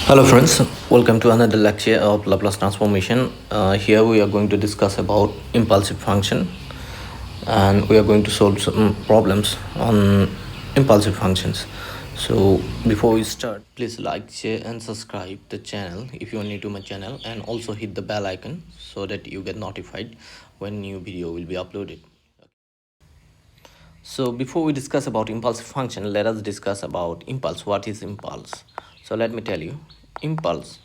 Hello friends, welcome to another lecture of Laplace Transformation. Here we are going to discuss about impulsive function, and we are going to solve some problems on impulsive functions. So before we start, please like, share and subscribe the channel if you are new to my channel, and also hit the bell icon so that you get notified when new video will be uploaded. So before we discuss about impulsive function, let us discuss about impulse. What is impulse? So let me tell you, impulse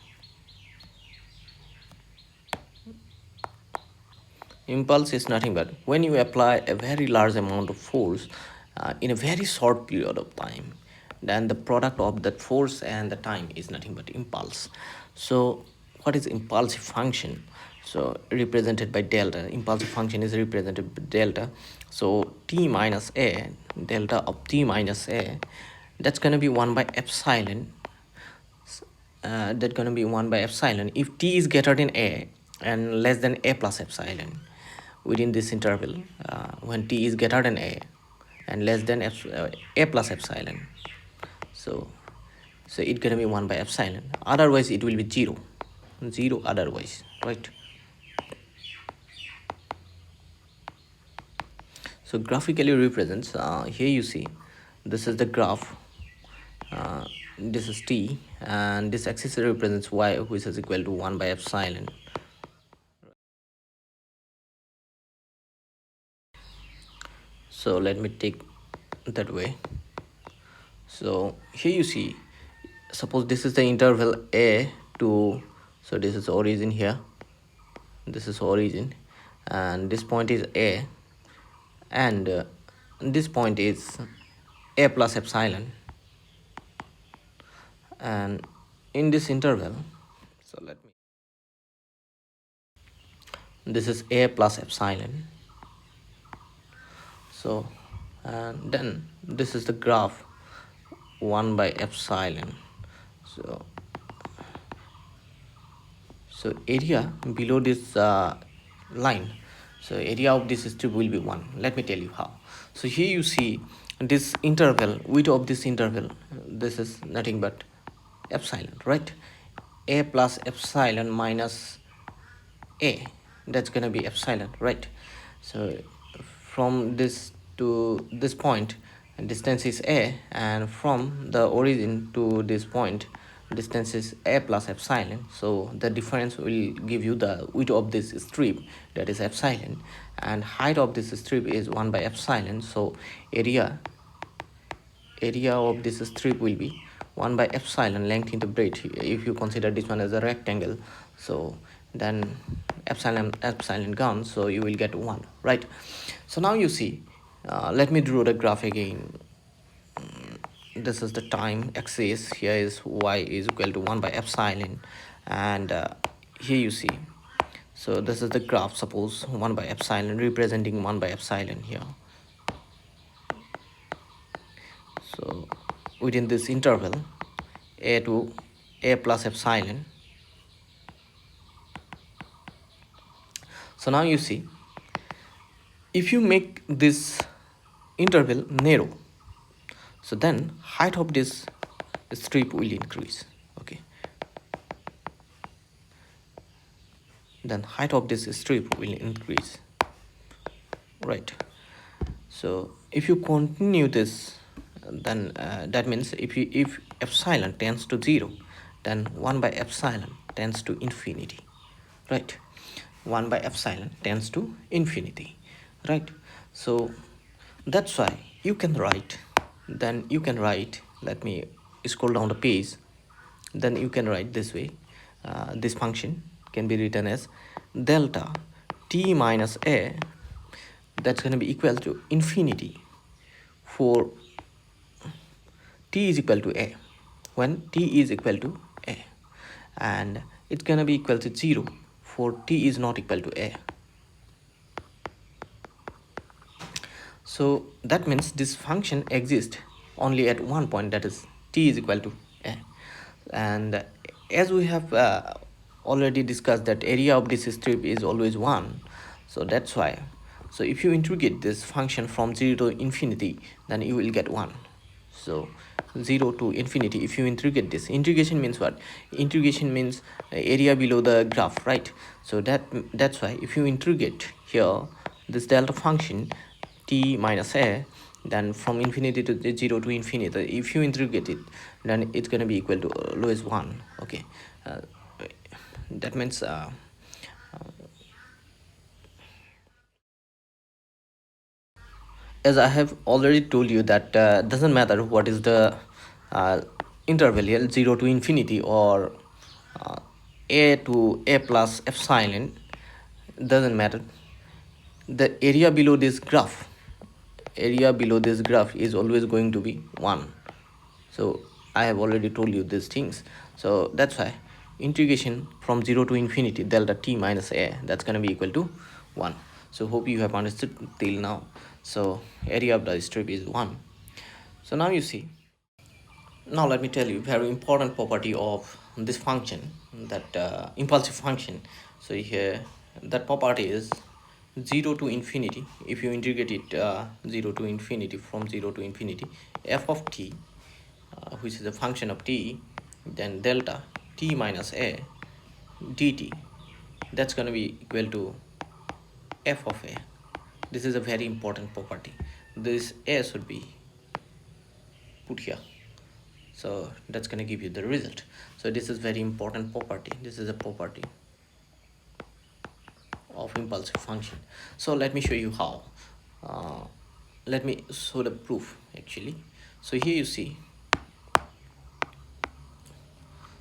is nothing but when you apply a very large amount of force in a very short period of time, then the product of that force and the time is nothing but impulse. So what is impulsive function? So represented by delta. Impulsive function is represented by delta. So t minus a, delta of t minus a, that's going to be 1 by epsilon. That's going to be 1 by epsilon if t is greater than a and less than a plus epsilon within this interval. When t is greater than a and less than a plus epsilon, so it's going to be 1 by epsilon, otherwise it will be 0 otherwise, right? So graphically represents, here you see this is the graph, this is t, and this axis represents y, which is equal to 1 by epsilon. So let me take that way. So here you see, suppose this is the interval a to, so this is origin here, this is origin, and this point is a, and this point is a plus epsilon, and in this interval, so let me, this is a plus epsilon. So and then this is the graph 1 by epsilon. So area below this line, so area of this strip will be 1. Let me tell you how. So here you see this interval, width of this interval, this is nothing but epsilon, right? A plus epsilon minus a, that's gonna be epsilon, right? So from this to this point, distance is a, and from the origin to this point, distance is a plus epsilon. So the difference will give you the width of this strip, that is epsilon, and height of this strip is 1 by epsilon. So area of this strip will be 1 by epsilon, length into breadth, if you consider this one as a rectangle. So then epsilon gone, so you will get 1, right? So now you see, let me draw the graph again. This is the time axis, here is y is equal to 1 by epsilon, and here you see, so this is the graph, suppose 1 by epsilon, representing 1 by epsilon here. So within this interval, a to a plus epsilon. So now you see, if you make this interval narrow, so then height of this strip will increase, okay? Then height of this strip will increase, right? So if you continue this, then that means if epsilon tends to 0, then 1 by epsilon tends to infinity, right? 1 by epsilon tends to infinity, right? So that's why you can write, let me scroll down the page, then you can write this way. This function can be written as delta t minus a, that's going to be equal to infinity for t is equal to a, when t is equal to a, and it's going to be equal to 0 for t is not equal to a. So that means this function exists only at one point, that is t is equal to a. And as we have already discussed that area of this strip is always 1, so that's why, so if you integrate this function from 0 to infinity, then you will get 1. So 0 to infinity, if you integrate this, integration means what? Integration means area below the graph, right? So that's why if you integrate here this delta function t minus a, then from infinity to 0 to infinity, if you integrate it, then it's going to be equal to lowest 1. Okay, that means as I have already told you that doesn't matter what is the uh, interval here, 0 to infinity or uh, a to a plus epsilon, doesn't matter. The area below this graph is always going to be 1. So I have already told you these things. So that's why integration from 0 to infinity delta t minus a, that's going to be equal to 1. So hope you have understood till now. So area of the strip is 1. So now you see, now let me tell you very important property of this function, that impulsive function. So here that property is 0 to infinity. If you integrate it 0 to infinity, from 0 to infinity, f of t, which is a function of t, then delta t minus a dt, that's going to be equal to f of a. This is a very important property. This a should be put here, so that's going to give you the result. So this is very important property. This is a property of impulsive function. So let me show you how. uh, Let me show the proof actually. So here you see,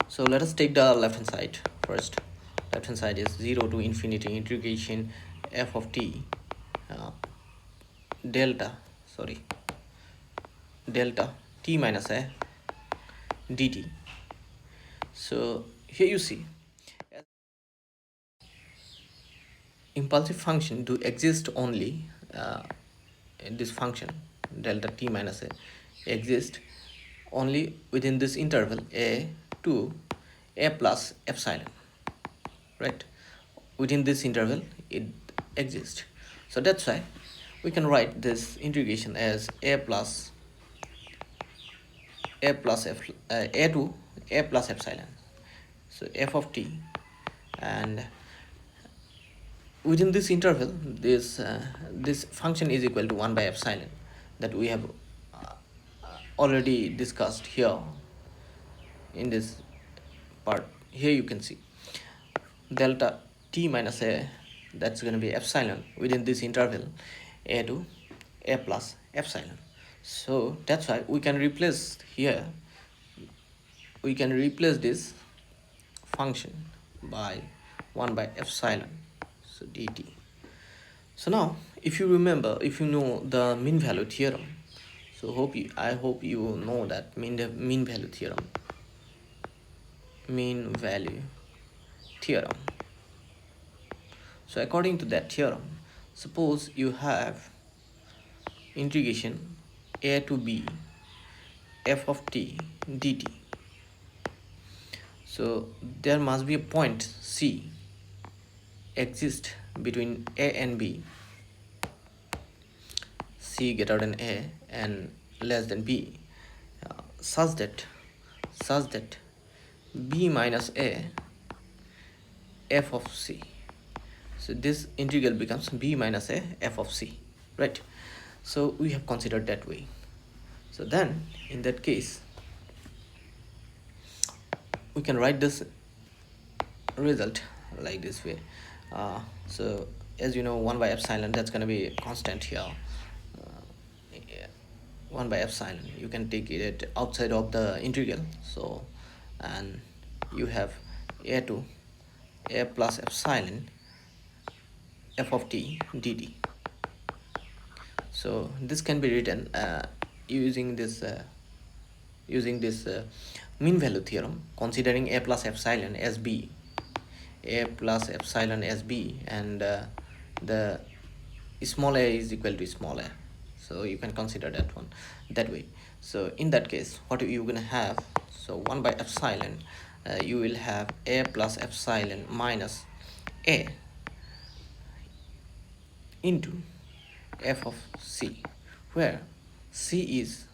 so let us take the left hand side first. Left hand side is 0 to infinity integration f of t uh, delta sorry delta t minus a dt. So here you see, impulsive function do exist only in this function delta t minus a exist only within this interval a to a plus epsilon, right? Within this interval it exists. So that's why we can write this integration as a to a plus epsilon, so f of t, and within this interval this function is equal to 1 by epsilon, that we have already discussed here in this part. Here you can see delta t minus a, that's going to be epsilon within this interval a to a plus epsilon. So that's why we can replace here, we can replace this function by 1 by epsilon, so dt. So now if you remember, if you know the mean value theorem, so I hope you know that mean value theorem. Mean value theorem. So according to that theorem, suppose you have integration a to b f of t dt. So there must be a point c exist between a and b, c greater than a and less than b, such that b minus a f of c. So this integral becomes b minus a f of c, right? So we have considered that way. So then in that case we can write this result like this way. So as you know, 1 by epsilon, that's going to be constant here. 1 by epsilon, you can take it outside of the integral. So and you have a to a plus epsilon f of t dt. So this can be written using this mean value theorem, considering a plus epsilon as b, and the small a is equal to small a. So you can consider that one that way. So in that case, what you're gonna have, so 1 by epsilon, you will have a plus epsilon minus a into f of c, where c is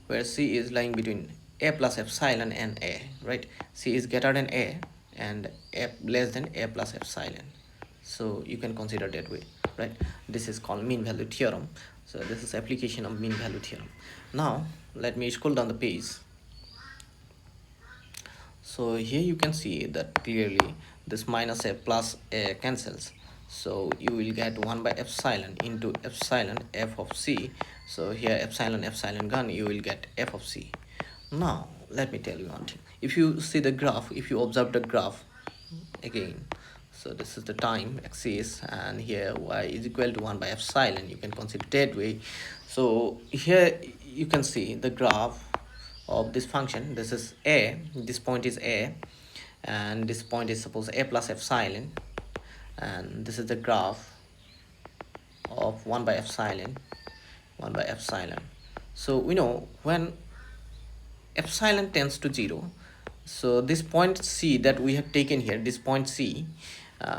where c is lying between a plus epsilon and a, right? C is greater than a and a less than a plus epsilon. So you can consider that way, right? This is called mean value theorem. So this is application of mean value theorem. Now let me scroll down the page. So here you can see that clearly this minus a plus a cancels, so you will get 1 by epsilon into epsilon f of c. So here epsilon epsilon gone, you will get f of c. Now let me tell you one thing. If you see the graph, if you observe the graph again, so this is the time axis, and here y is equal to 1 by epsilon, you can consider that way. So here you can see the graph of this function. This is a, this point is a, and this point is suppose a plus epsilon, and this is the graph of 1 by epsilon, 1 by epsilon. So we know when epsilon tends to 0, so this point c that we have taken here, this point c,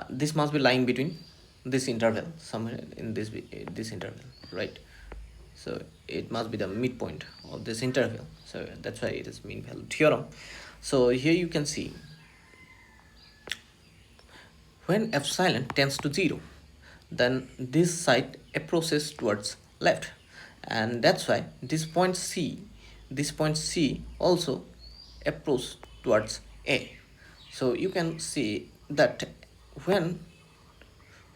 this must be lying between this interval, somewhere in this interval, right? So it must be the midpoint of this interval, so that's why it is mean value theorem. So here you can see when epsilon tends to 0, then this side approaches towards left, and that's why this point c, this point c also approach towards a. So you can see that when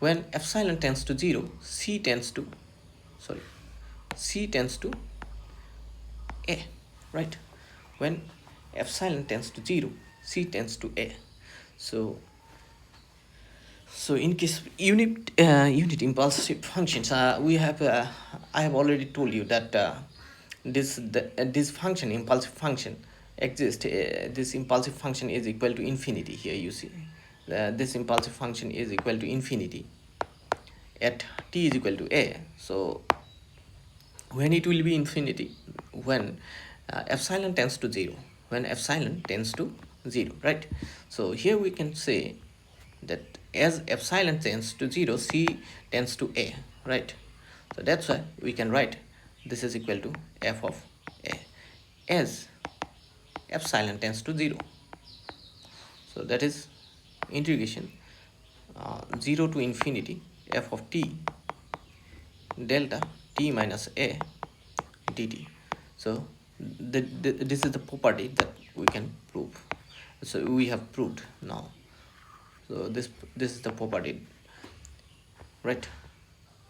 epsilon tends to 0, c tends to a, right? When epsilon tends to 0, c tends to a. So in case unit impulsive functions, we have I have already told you that this function, impulsive function, exists. This impulsive function is equal to infinity. Here you see this impulsive function is equal to infinity at t is equal to a. So when it will be infinity, when epsilon tends to 0, when epsilon tends to 0, right? So here we can say that as epsilon tends to 0, c tends to a, right? So that's why we can write this is equal to f of a as epsilon tends to 0. So that is integration 0 to infinity f of t delta t minus a dt. So this is the property that we can prove. So we have proved now. So this is the property, right?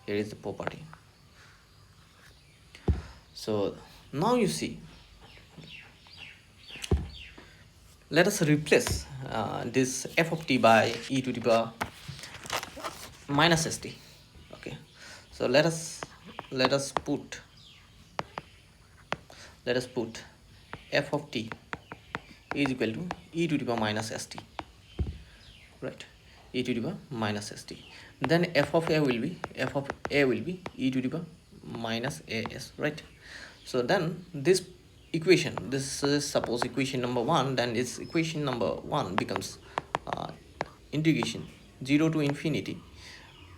Here is the property. So now you see, let us replace this f of t by e to the power minus st. Okay, so let us put f of t is equal to e to the power minus st, right? E to the power minus st. Then f of a will be e to the power minus as, right? So then this equation, this is suppose equation number 1, then its equation number 1 becomes integration 0 to infinity.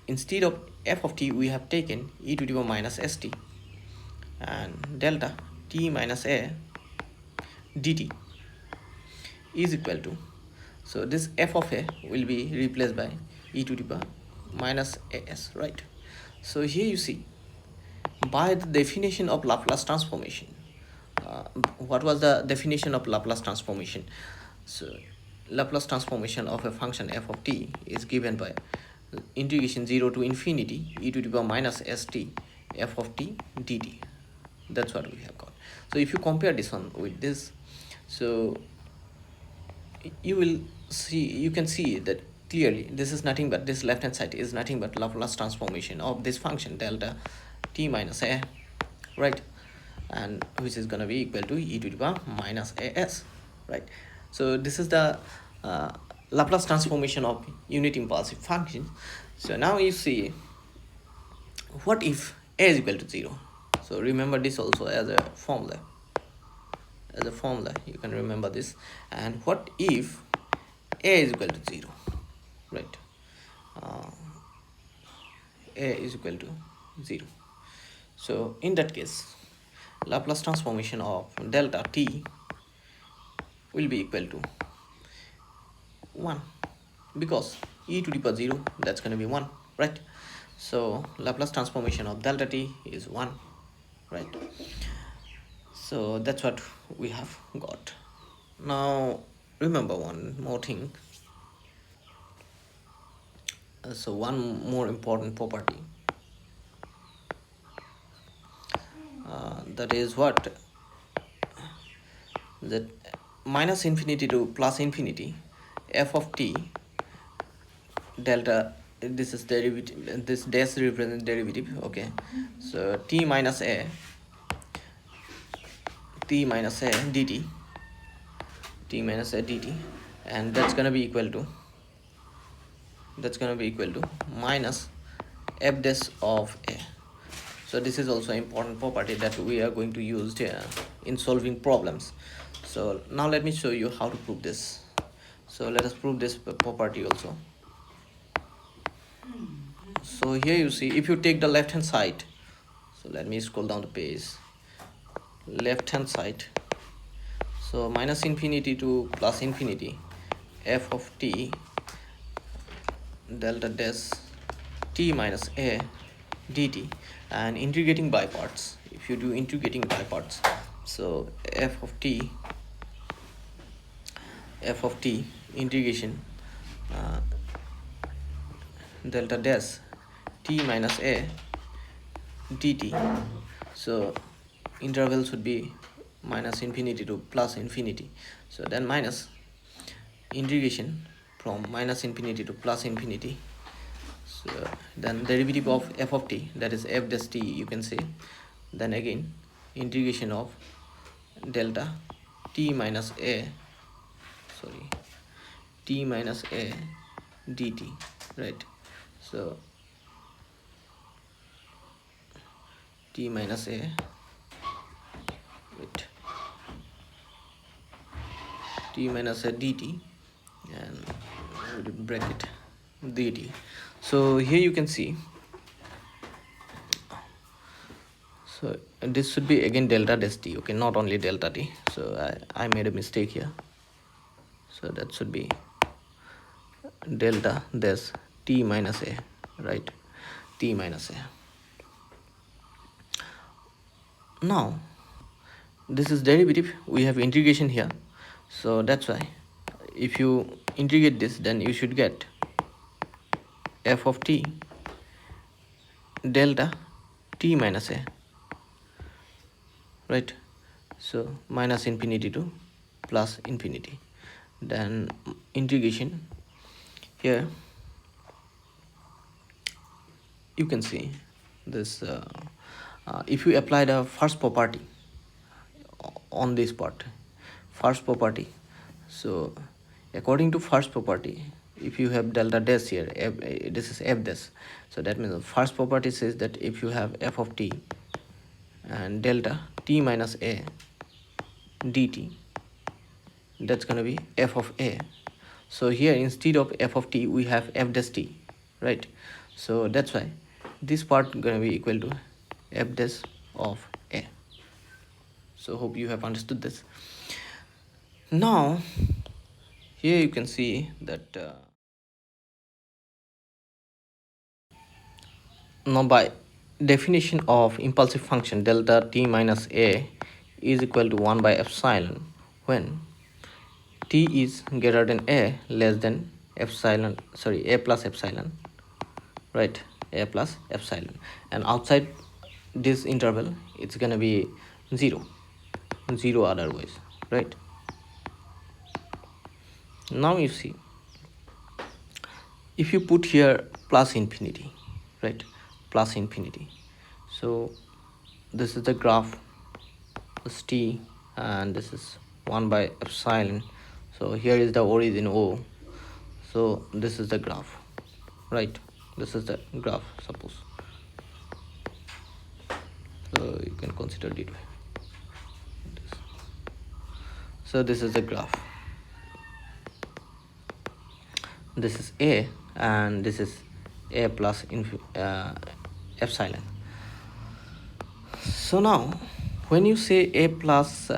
Instead of f of t, we have taken e to the power minus st and delta t minus a dt is equal to, so this f of a will be replaced by e to the power minus as, right? So here you see, by the definition of Laplace transformation, what was the definition of Laplace transformation? So Laplace transformation of a function f of t is given by integration 0 to infinity e to the power minus st f of t dt. That's what we have got. So if you compare this one with this, so you can see that clearly this is nothing but, this left hand side is nothing but Laplace transformation of this function delta t minus a, right? And which is going to be equal to e to the power minus as, right? So this is the Laplace transformation of unit impulsive function. So now you see, what if a is equal to 0? So remember this also as a formula, you can remember this. And what if a is equal to 0, right? A is equal to 0. So in that case, Laplace transformation of delta t will be equal to 1, because e to the power 0, that's going to be 1, right? So Laplace transformation of delta t is 1, right? So that's what we have got. Now remember one more thing. So one more important property, that is what, that minus infinity to plus infinity f of t delta, this is derivative, this dash represents derivative, okay? So t minus a dt, t minus a dt, and that's gonna be equal to minus f dash of a. So this is also an important property that we are going to use in solving problems. So now let me show you how to prove this. So let us prove this property also. So here you see, if you take the left hand side, so let me scroll down the page, left hand side, so minus infinity to plus infinity f of t delta dash t minus a dt, and integrating by parts. If you do integrating by parts, so f of t integration delta dash t minus a dt, so interval should be minus infinity to plus infinity, so then minus integration from minus infinity to plus infinity, so then derivative of f of t, that is f dash t you can say, then again integration of delta t minus a dt, right? So t minus a dt, and bracket dt. So here you can see, so this should be again delta dash t, okay, not only delta t. So I made a mistake here, so that should be delta dash t minus a, right? T minus a. Now this is derivative, we have integration here, so that's why if you integrate this, then you should get f of t delta t minus a, right? So minus infinity to plus infinity, then integration here you can see this, if you apply the first property on this part, first property, so according to first property, if you have delta dash here, this is f dash, so that means the first property says that if you have f of t and delta t minus a dt, that's going to be f of a. So here instead of f of t we have f dash t, right? So that's why this part going to be equal to f dash of a. So hope you have understood this. Now here you can see that now by definition of impulsive function, delta t minus a is equal to 1 by epsilon when t is greater than a, less than epsilon, a plus epsilon, right? A plus epsilon, and outside this interval it's gonna be 0 otherwise, right? Now you see, if you put here plus infinity, right, plus infinity, so this is the graph, this t, and this is 1 by epsilon, so here is the origin O, so this is the graph, right? This is the graph, suppose, so you can consider it. So this is the graph, this is a, and this is a plus epsilon. So now when you say a plus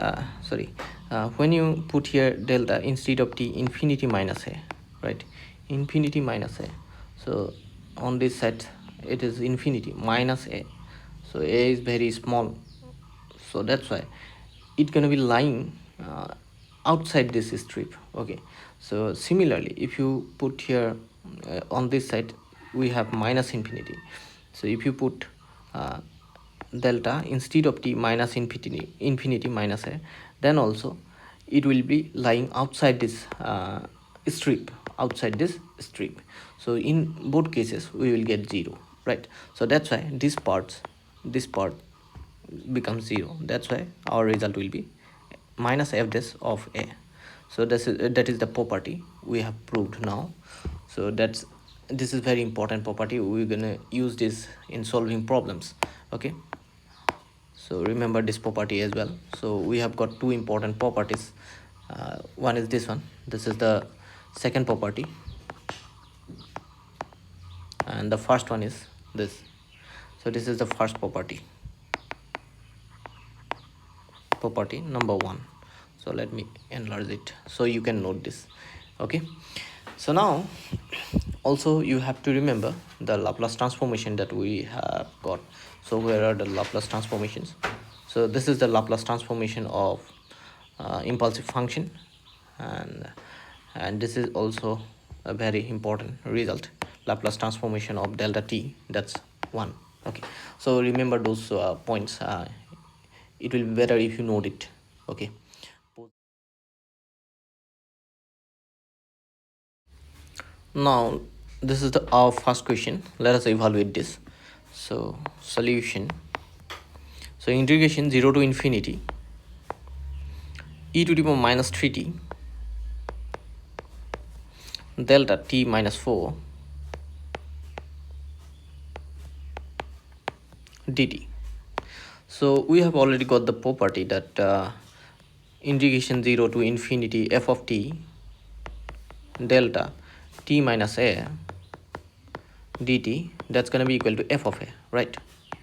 when you put here delta instead of t infinity minus a, right, infinity minus a, so on this side it is infinity minus a, so a is very small, so that's why it gonna be lying outside this strip. Okay, so similarly if you put here on this side we have minus infinity, so if you put delta instead of t minus infinity minus a, then also it will be lying outside this strip, outside this strip, so in both cases we will get 0, right? So that's why this part becomes 0, that's why our result will be minus f dash of a. So that is the property we have proved now. So this is very important property, we're gonna use this in solving problems. Okay, so remember this property as well. So we have got two important properties, one is this one, this is the second property, and the first one is this. So this is the first property number 1. So let me enlarge it so you can note this. Okay, so now also you have to remember the Laplace transformation that we have got. So where are the Laplace transformations? So this is the Laplace transformation of impulsive function, and this is also a very important result, Laplace transformation of delta t, that's 1. Okay, so remember those points, it will be better if you note it. Okay, now this is our first question, let us evaluate this. So solution, so integration 0 to infinity e to the power minus 3t delta t minus 4 dt. So we have already got the property that integration 0 to infinity f of t delta t minus a dt, that's going to be equal to f of a, right?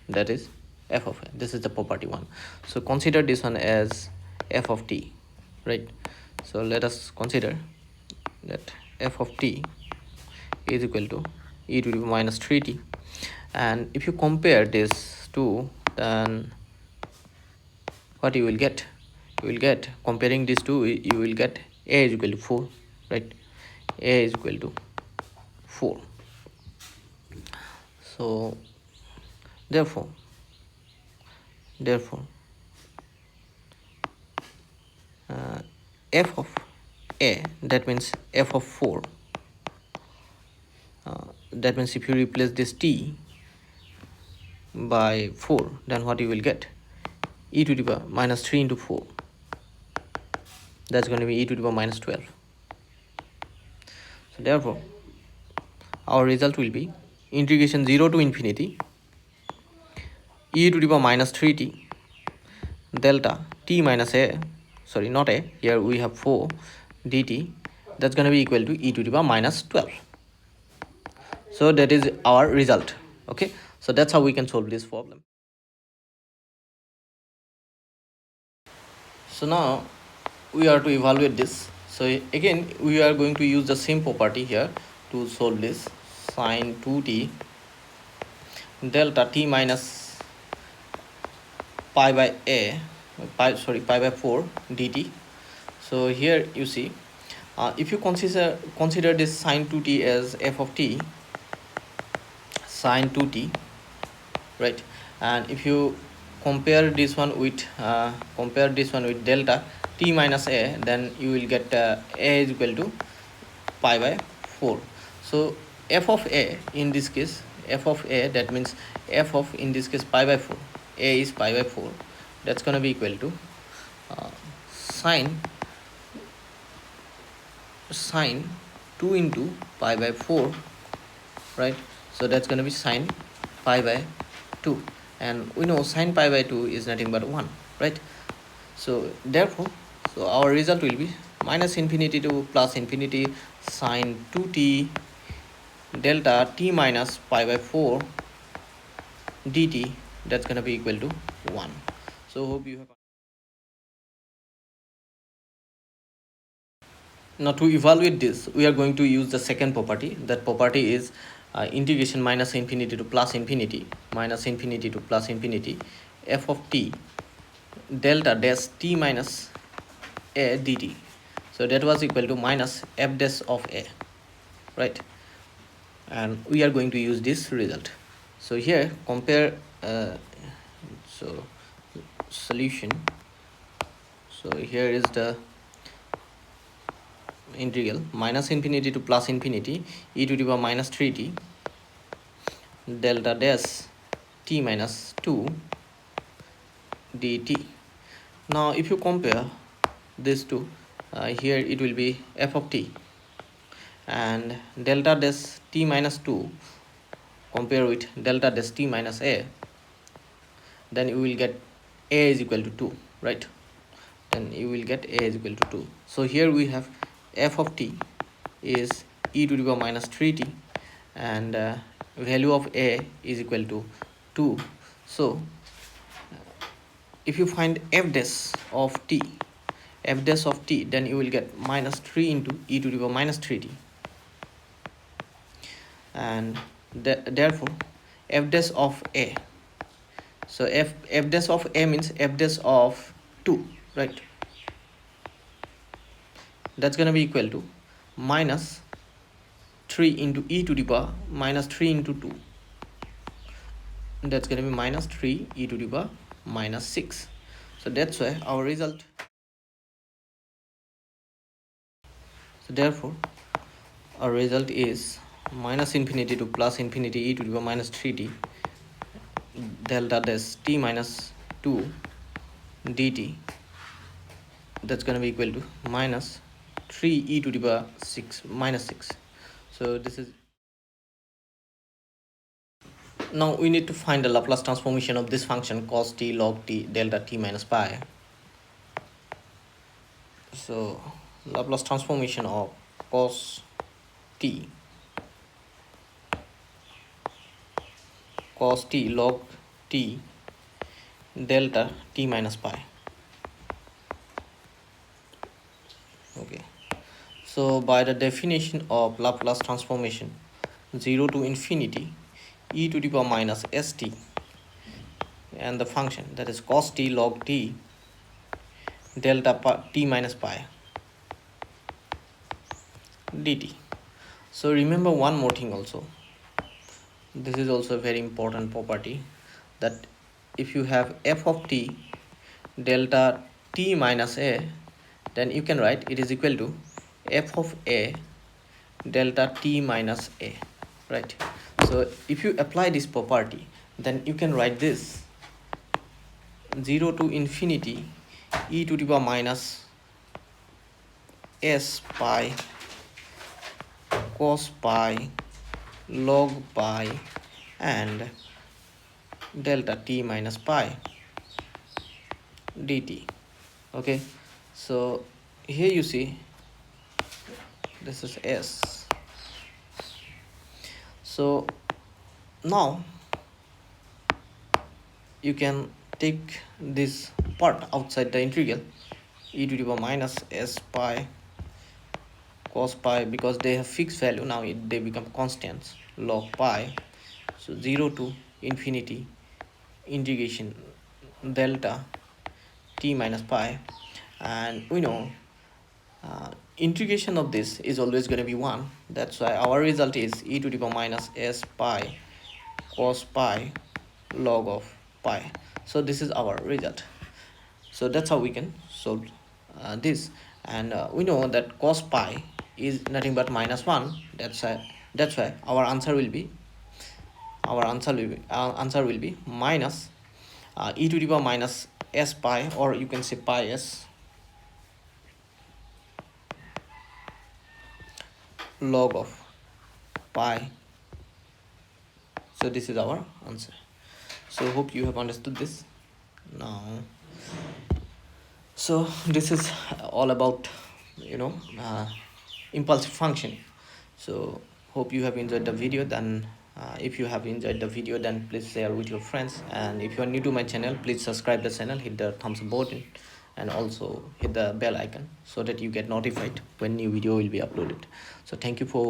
That is f of a, this is the property 1. So consider this one as f of t, right? So let us consider that f of t is equal to e to the power minus 3t, and if you compare this to, then what you will get, comparing these two, you will get a is equal to 4, right? A is equal to 4. So therefore f of a, that means f of 4, that means if you replace this t by 4, then what you will get, e to the power minus 3 into 4, that's going to be e to the power minus 12. So therefore our result will be integration 0 to infinity e to the power minus 3t delta t minus a, sorry, not a, here we have 4 dt, that's going to be equal to e to the power minus 12. So that is our result. Okay, so that's how we can solve this problem. So now we are to evaluate this. So again we are going to use the same property here to solve this, sine 2t delta t minus pi by a, pi by 4 dt. So here you see, if you consider this sine 2t as f of t sine 2t, right, and if you compare this one with delta t minus a, then you will get a is equal to pi by 4. So f of a in this case, that means f of, in this case, pi by 4, a is pi by 4, that's going to be equal to sine 2 into pi by 4, right? So that's going to be sine pi by 2, and we know sine pi by 2 is nothing but 1, right? So therefore, so our result will be minus infinity to plus infinity sine 2t delta t minus pi by 4 dt, that's going to be equal to 1. So hope you have. Now to evaluate this, we are going to use the second property. That property is integration minus infinity to plus infinity, minus infinity to plus infinity, f of t delta dash t minus a dt. So that was equal to minus f dash of a, right? And we are going to use this result. So here compare so solution. So here is the integral minus infinity to plus infinity e to the power minus 3t delta dash t minus 2 dt. Now if you compare this two, here it will be f of t, and delta dash t minus 2 compare with delta dash t minus a, then you will get a is equal to 2, right? Then you will get a is equal to 2. So here we have f of t is e to the power minus 3t, and value of a is equal to 2. So if you find f dash of t, then you will get minus 3 into e to the power minus 3t, and therefore f dash of a, so f dash of a means f dash of 2, right? That's going to be equal to minus 3 into e to the power minus 3 into 2. That's going to be minus 3 e to the power minus 6. So that's why our result. So therefore our result is minus infinity to plus infinity e to the power minus 3t delta dash t minus 2 dt. That's going to be equal to minus 3 e to the power 6 minus 6. So this is. Now we need to find the Laplace transformation of this function cos t log t delta t minus pi. So Laplace transformation of cos t log t delta t minus pi. Okay, so by the definition of Laplace transformation, 0 to infinity e to the power minus st, and the function that is cos t log t delta t minus pi dt. So remember one more thing also. This is also a very important property, that if you have f of t delta t minus a, then you can write it is equal to f of a delta t minus a, right? So if you apply this property, then you can write this 0 to infinity e to the power minus s pi cos pi log pi and delta t minus pi dt. Okay, so here you see this is s. So now you can take this part outside the integral e to the power minus s pi cos pi, because they have fixed value now, they become constants, log pi. So 0 to infinity integration delta t minus pi, and we know integration of this is always going to be 1. That's why our result is e to the power minus s pi cos pi log of pi. So this is our result. So that's how we can solve this, and we know that cos pi is nothing but minus 1. That's why our answer will be minus e to the power minus s pi, or you can say pi s log of pi. So this is our answer. So hope you have understood this now. So this is all about impulsive function. So hope you have enjoyed the video. Then If you have enjoyed the video, then please share with your friends, and if you are new to my channel, please subscribe the channel, hit the thumbs up button, and also hit the bell icon so that you get notified when new video will be uploaded. So thank you for